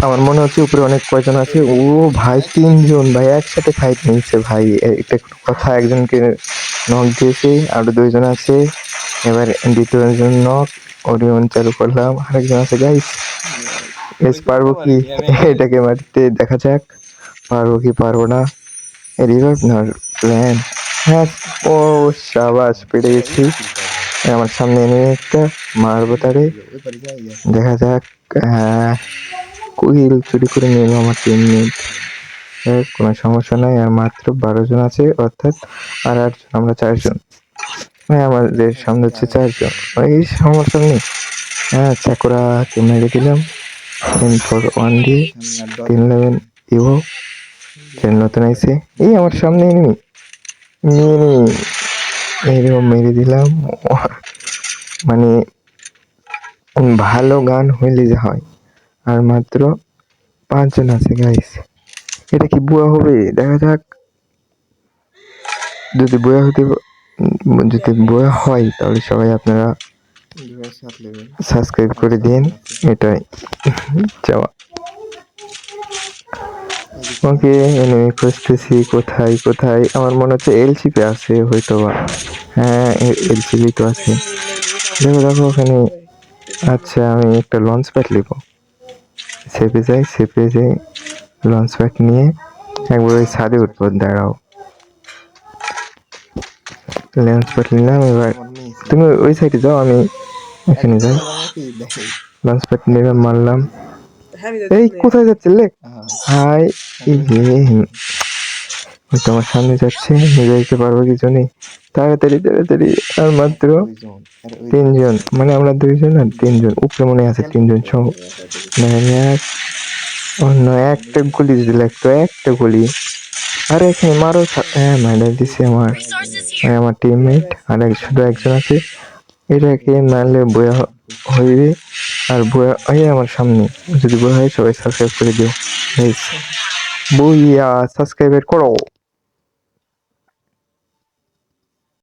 আমার মনে হচ্ছে উপরে অনেক কয়জন আছে। ও ভাই ৩ জন ভাই একসাথে ফাইট নিচ্ছে ভাই। এটা কোনো কথা? একজনকে নক দিয়েছি, আরো ২ জন আছে। এবার ২য় জন নক, ওরিয়ন চালু করলাম। আরেকজন আছে গাইস। এস পারবো কি এটাকে মারতে? দেখা যাক পারবো কি পারবো না। রিভাইভ না প্ল্যান। হ্যাঁ, ও শাবাশ পেরে গেছি। আমার সামনে এনে একটা মারবো তারে, দেখা যাক। হ্যাঁ, কুইল চুরি করে নিল আমার টিমমেট। কোনো সমস্যা নাই। আর মাত্র ১২ জন আছে, অর্থাৎ আর ৮ জন, আমরা ৪ জন। হ্যাঁ, আমাদের সামনে হচ্ছে ৪ জন, এই সমস্যা নেই। হ্যাঁ, চাকুরাকে মেরে দিলাম 10-4-1 দিয়ে। 311 ইভো ট্রেন নতুন আইছে। এই আমার সামনে এনিমি এরকম মেরে দিলাম। মানে ভালো গান হইলে যে হয়। আর মাত্র ৫ জন আছে গাইস। এটা কি বুয়া হবে? দেখা যাক। যদি বুয়া হয় তাহলে সবাই আপনারা সাবস্ক্রাইব করে দিন। এটাই চাওয়া। ওকে, এনিমি খুঁজতেছি কোথায় কোথায়। আমার মনে হচ্ছে এলসিপি আছে হয়তো বা। হ্যাঁ, এলসিপি তো আছে। দেখো দেখো ওখানে। আচ্ছা, আমি একটা লঞ্চ প্যাড নিব। সেপে যাই লঞ্চ প্যাড নিয়ে একবার ওই ছাদে উঠবো। দাঁড়াও, লঞ্চ প্যাড নিলাম। এবার তুমি ওই সাইডে যাও, আমি এখানে যাই। লঞ্চ প্যাড নিয়ে মারলাম। এই কোথায় যাচ্ছে লে? হাই, তোমার সামনে যাচ্ছে, যাইতে পারবো কিছু নেই। তাড়াতাড়ি তাড়াতাড়ি। আর মাত্র ৩ জন, মানে আমরা ২ জন আর ৩ জন। উপরে মনে আছে ৩ জন সহ। অন্য একটা গুলি দিল, একটা গুলি। আরে এখানে মারো। হ্যাঁ, মারা দিছে আমার টিমমেট। আর শুধু একজন আছে। এটাকে মারলে বয়া হইবে। আর বয়া হয়ে আমার সামনে। যদি বয়া হয় সবাই সাবস্ক্রাইব করে দিও। বইয়া সাবস্ক্রাইব করো।